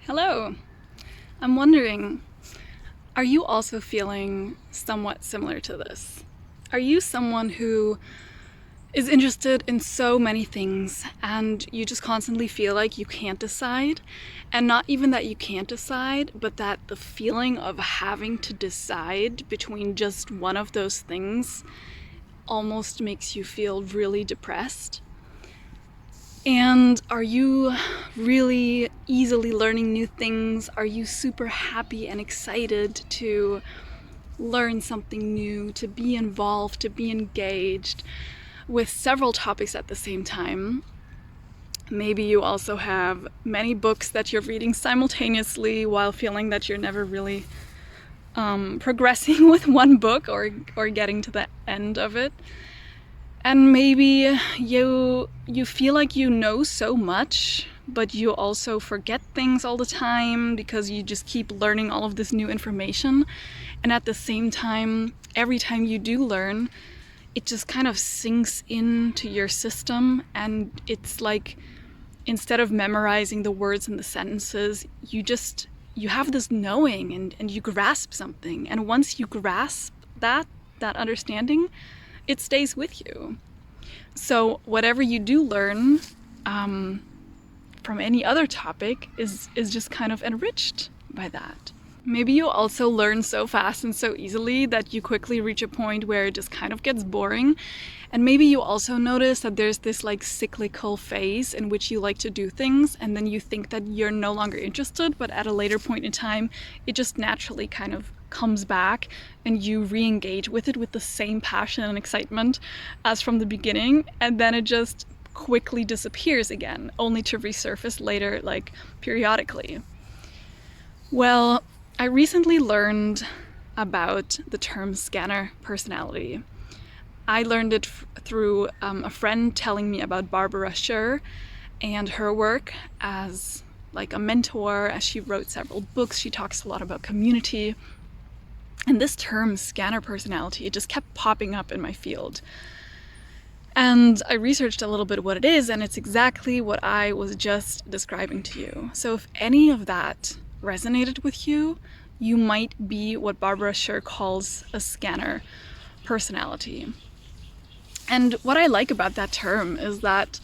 Hello. I'm wondering, are you also feeling somewhat similar to this? Are you someone who is interested in so many things and you just constantly feel like you can't decide? And not even that you can't decide, but that the feeling of having to decide between just one of those things almost makes you feel really depressed? And are you really easily learning new things? Are you super happy and excited to learn something new, to be involved, to be engaged with several topics at the same time? Maybe you also have many books that you're reading simultaneously while feeling that you're never really progressing with one book or getting to the end of it. And maybe you feel like you know so much, but you also forget things all the time because you just keep learning all of this new information. And at the same time, every time you do learn, it just kind of sinks into your system, and it's like instead of memorizing the words and the sentences, you have this knowing and you grasp something. And once you grasp that understanding, it stays with you. So whatever you do learn from any other topic is just kind of enriched by that. Maybe you also learn so fast and so easily that you quickly reach a point where it just kind of gets boring. And maybe you also notice that there's this like cyclical phase in which you like to do things, and then you think that you're no longer interested, but at a later point in time, it just naturally kind of comes back and you re-engage with it with the same passion and excitement as from the beginning, and then it just quickly disappears again, only to resurface later, like periodically. Well, I recently learned about the term scanner personality. I learned it through a friend telling me about barbarasher and her work as like a mentor. As she wrote several books, she talks a lot about community. And this term, scanner personality, it just kept popping up in my field. And I researched a little bit what it is, and it's exactly what I was just describing to you. So if any of that resonated with you, you might be what barbarasher calls a scanner personality. And what I like about that term is that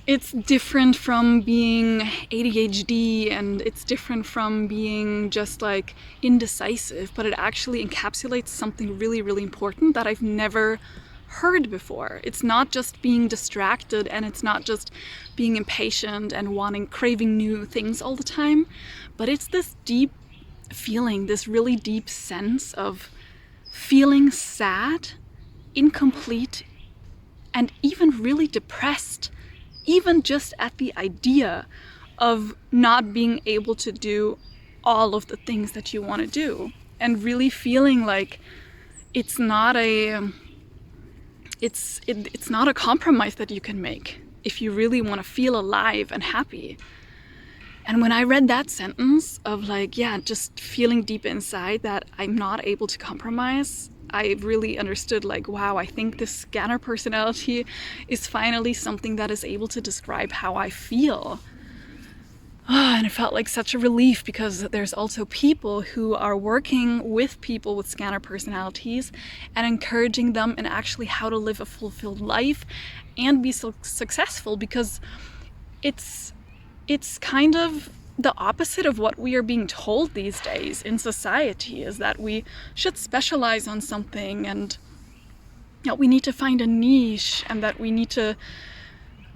it's different from being ADHD, and it's different from being just like indecisive, but it actually encapsulates something really, really important that I've never heard before. It's not just being distracted, and it's not just being impatient and craving new things all the time, but it's this deep feeling, this really deep sense of feeling sad, incomplete, and even really depressed, even just at the idea of not being able to do all of the things that you want to do, and really feeling like it's not a compromise that you can make if you really want to feel alive and happy. And when I read that sentence of like, yeah, just feeling deep inside that I'm not able to compromise, I really understood like, wow, I think this scanner personality is finally something that is able to describe how I feel. And it felt like such a relief, because there's also people who are working with people with scanner personalities and encouraging them in actually how to live a fulfilled life and be so successful, because it's kind of the opposite of what we are being told these days in society, is that we should specialize on something, and that we need to find a niche, and that we need to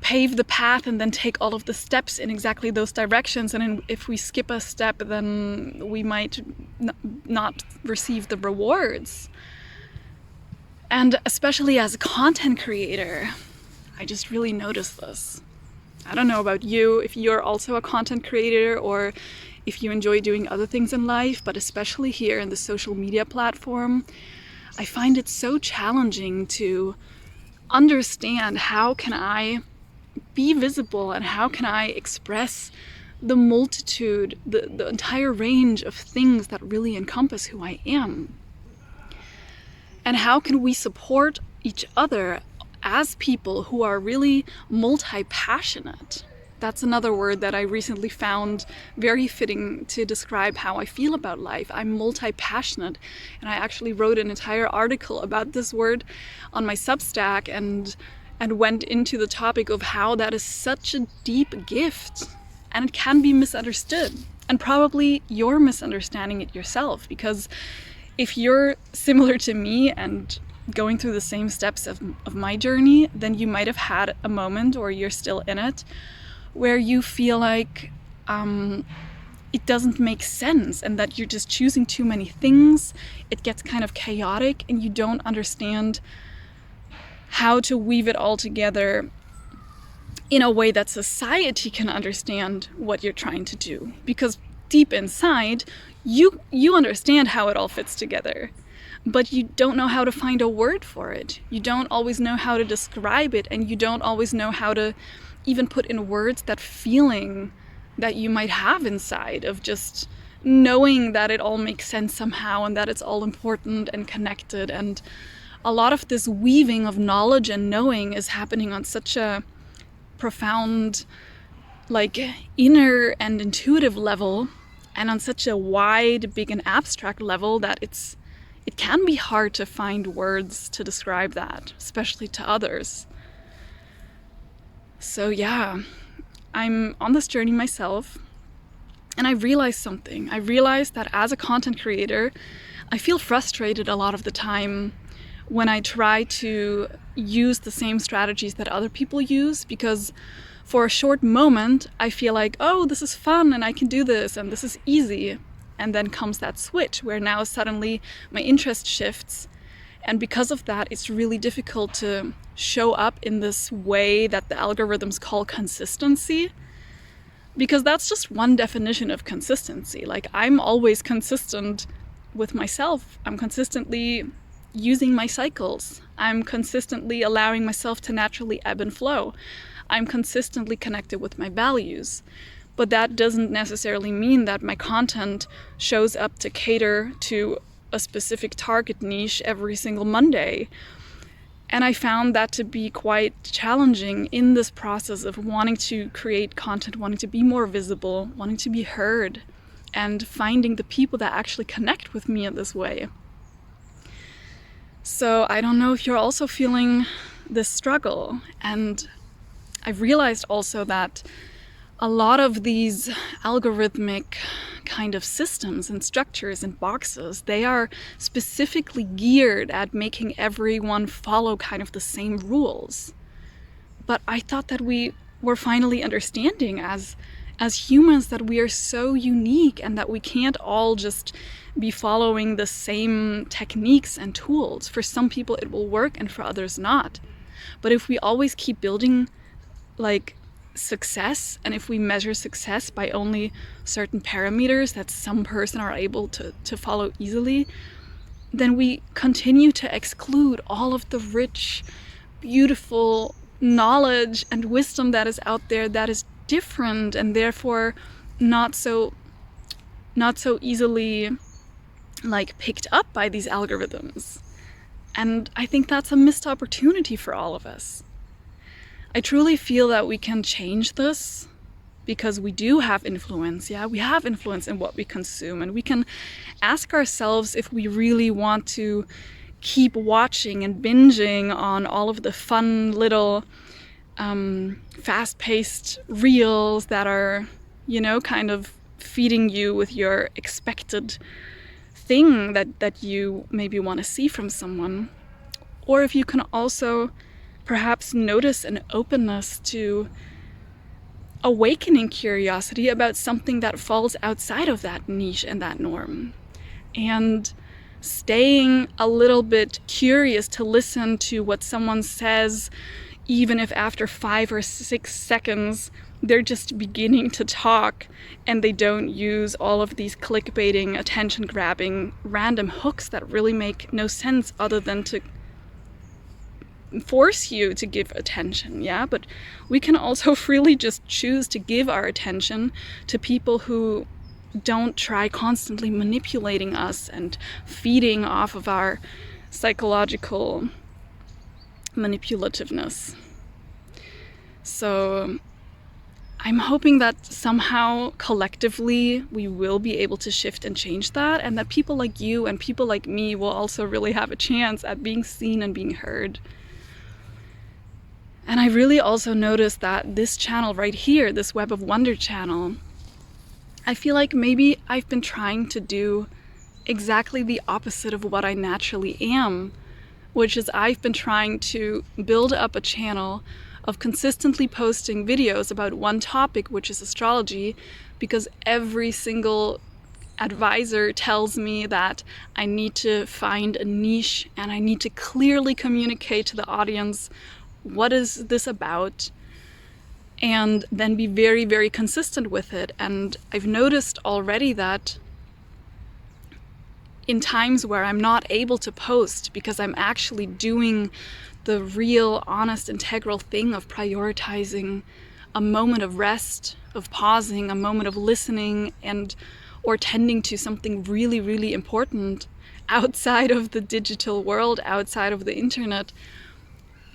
pave the path and then take all of the steps in exactly those directions, and if we skip a step, then we might not receive the rewards. And especially as a content creator, I just really noticed this. I don't know about you, if you're also a content creator or if you enjoy doing other things in life, but especially here in the social media platform, I find it so challenging to understand how can I be visible and how can I express the multitude, the entire range of things that really encompass who I am. And how can we support each other as people who are really multi-passionate? That's another word that I recently found very fitting to describe how I feel about life. I'm multi-passionate, and I actually wrote an entire article about this word on my Substack and went into the topic of how that is such a deep gift, and it can be misunderstood. And probably you're misunderstanding it yourself, because if you're similar to me and going through the same steps of my journey, then you might have had a moment, or you're still in it, where you feel like it doesn't make sense and that you're just choosing too many things. It gets kind of chaotic and you don't understand how to weave it all together in a way that society can understand what you're trying to do. Because deep inside, you understand how it all fits together, but you don't know how to find a word for it. You don't always know how to describe it, and you don't always know how to even put in words that feeling that you might have inside of just knowing that it all makes sense somehow and that it's all important and connected. And a lot of this weaving of knowledge and knowing is happening on such a profound, like, inner and intuitive level, and on such a wide, big and abstract level that it can be hard to find words to describe that, especially to others. So yeah, I'm on this journey myself, and I realized something. I realized that as a content creator, I feel frustrated a lot of the time when I try to use the same strategies that other people use, because for a short moment I feel like, oh, this is fun and I can do this and this is easy. And then comes that switch where now suddenly my interest shifts. And because of that, it's really difficult to show up in this way that the algorithms call consistency. Because that's just one definition of consistency. Like, I'm always consistent with myself. I'm consistently using my cycles. I'm consistently allowing myself to naturally ebb and flow. I'm consistently connected with my values. But that doesn't necessarily mean that my content shows up to cater to a specific target niche every single Monday. And I found that to be quite challenging in this process of wanting to create content, wanting to be more visible, wanting to be heard, and finding the people that actually connect with me in this way. So I don't know if you're also feeling this struggle. And I've realized also that a lot of these algorithmic kind of systems and structures and boxes, they are specifically geared at making everyone follow kind of the same rules. But I thought that we were finally understanding as humans that we are so unique and that we can't all just be following the same techniques and tools. For some people it will work and for others not. But if we always keep building like success, and if we measure success by only certain parameters that some person are able to follow easily, then we continue to exclude all of the rich, beautiful knowledge and wisdom that is out there that is different and therefore not so easily like picked up by these algorithms. And I think that's a missed opportunity for all of us. I truly feel that we can change this because we do have influence. Yeah, we have influence in what we consume, and we can ask ourselves if we really want to keep watching and binging on all of the fun little fast-paced reels that are, kind of feeding you with your expected thing that you maybe want to see from someone. Or if you can also perhaps notice an openness to awakening curiosity about something that falls outside of that niche and that norm. And staying a little bit curious to listen to what someone says, even if after 5 or 6 seconds they're just beginning to talk and they don't use all of these clickbaiting, attention-grabbing, random hooks that really make no sense other than to force you to give attention. Yeah, but we can also freely just choose to give our attention to people who don't try constantly manipulating us and feeding off of our psychological manipulativeness. So I'm hoping that somehow collectively we will be able to shift and change that, and that people like you and people like me will also really have a chance at being seen and being heard. And I really also noticed that this channel right here, this Web of Wonder channel, I feel like maybe I've been trying to do exactly the opposite of what I naturally am, which is I've been trying to build up a channel of consistently posting videos about one topic, which is astrology, because every single advisor tells me that I need to find a niche and I need to clearly communicate to the audience what is this about, and then be very, very consistent with it. And I've noticed already that in times where I'm not able to post because I'm actually doing the real, honest, integral thing of prioritizing a moment of rest, of pausing, a moment of listening, and or tending to something really, really important outside of the digital world, outside of the internet,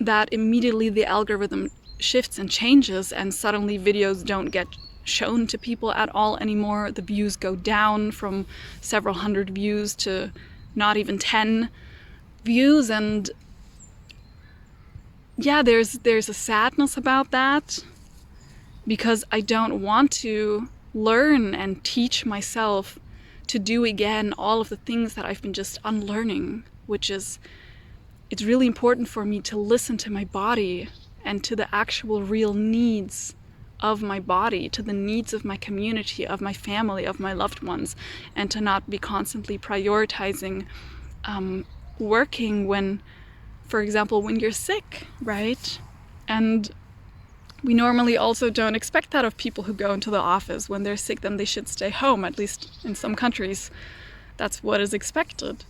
that immediately the algorithm shifts and changes, and suddenly videos don't get shown to people at all anymore. The views go down from several hundred views to not even 10 views. And yeah, there's a sadness about that, because I don't want to learn and teach myself to do again all of the things that I've been just unlearning, which is, it's really important for me to listen to my body and to the actual real needs of my body, to the needs of my community, of my family, of my loved ones, and to not be constantly prioritizing working when, for example, when you're sick, right? And we normally also don't expect that of people who go into the office. When they're sick, then they should stay home. At least in some countries, that's what is expected.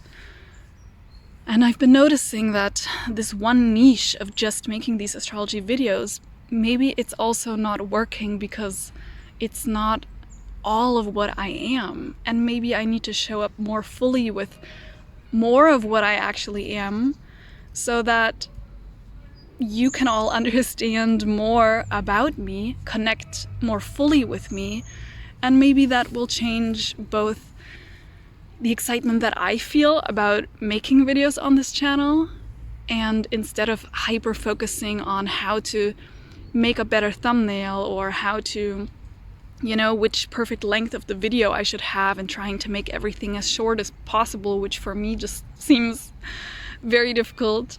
And I've been noticing that this one niche of just making these astrology videos, maybe it's also not working because it's not all of what I am. And maybe I need to show up more fully with more of what I actually am, so that you can all understand more about me, connect more fully with me, and maybe that will change both the excitement that I feel about making videos on this channel, and instead of hyper focusing on how to make a better thumbnail or how to, you know, which perfect length of the video I should have, and trying to make everything as short as possible, which for me just seems very difficult.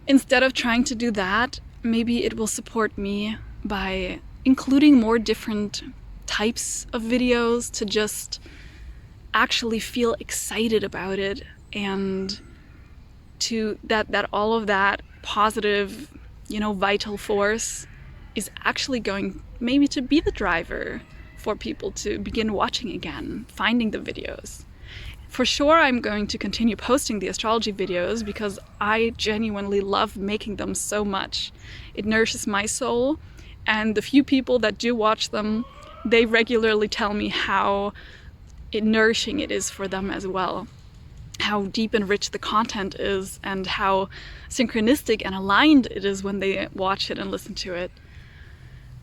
Instead of trying to do that, maybe it will support me by including more different types of videos to just actually feel excited about it, and to that all of that positive, you know, vital force is actually going maybe to be the driver for people to begin watching again, finding the videos. For sure, I'm going to continue posting the astrology videos because I genuinely love making them so much. It nourishes my soul, and the few people that do watch them, they regularly tell me how nourishing it is for them as well. How deep and rich the content is, and how synchronistic and aligned it is when they watch it and listen to it.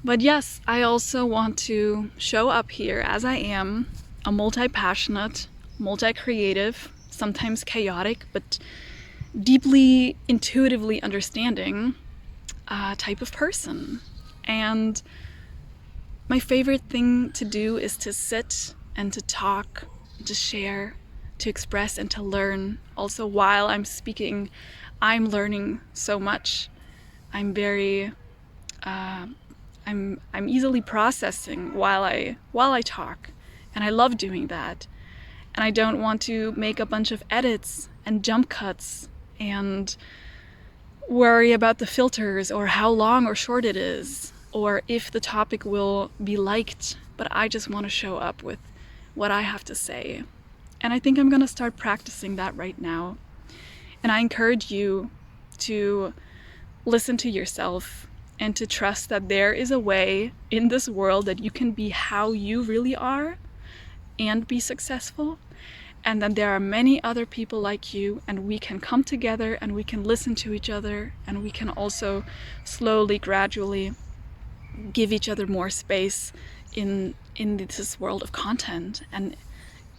But yes, I also want to show up here as I am, a multi-passionate, multi-creative, sometimes chaotic, but deeply intuitively understanding type of person. And my favorite thing to do is to sit and to talk, to share, to express, and to learn. Also, while I'm speaking, I'm learning so much. I'm very I'm easily processing while I talk, and I love doing that. And I don't want to make a bunch of edits and jump cuts and worry about the filters or how long or short it is, or if the topic will be liked, but I just want to show up with what I have to say. And I think I'm going to start practicing that right now. And I encourage you to listen to yourself and to trust that there is a way in this world that you can be how you really are and be successful, and that there are many other people like you, and we can come together and we can listen to each other, and we can also slowly, gradually give each other more space in this world of content and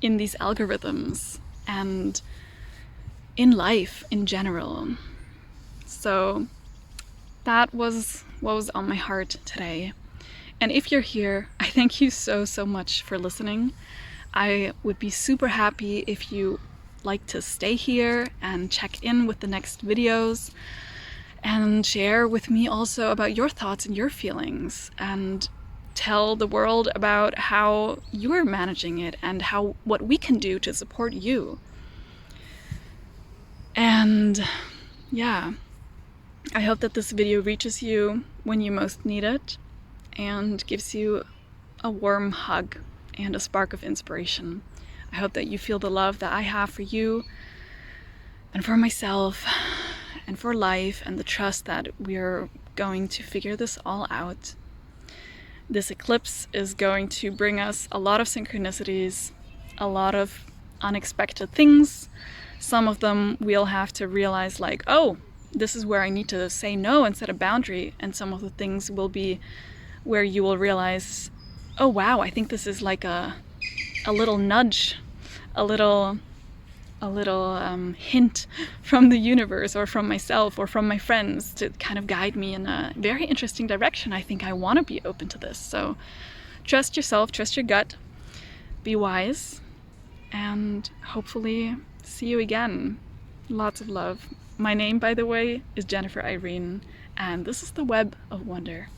in these algorithms and in life in general. So that was what was on my heart today. And if you're here, I thank you so much for listening. I would be super happy if you like to stay here and check in with the next videos and share with me also about your thoughts and your feelings, and tell the world about how you're managing it and what we can do to support you. And yeah, I hope that this video reaches you when you most need it and gives you a warm hug and a spark of inspiration. I hope that you feel the love that I have for you and for myself and for life, and the trust that we're going to figure this all out. This eclipse is going to bring us a lot of synchronicities, a lot of unexpected things. Some of them we'll have to realize, like, oh, this is where I need to say no and set a boundary. And some of the things will be where you will realize, oh wow, I think this is like a little nudge, a little hint from the universe or from myself or from my friends to kind of guide me in a very interesting direction. I think I want to be open to this. So trust yourself, trust your gut, be wise, and hopefully see you again. Lots of love. My name, by the way, is Jennifer Irene, and this is the Web of Wonder.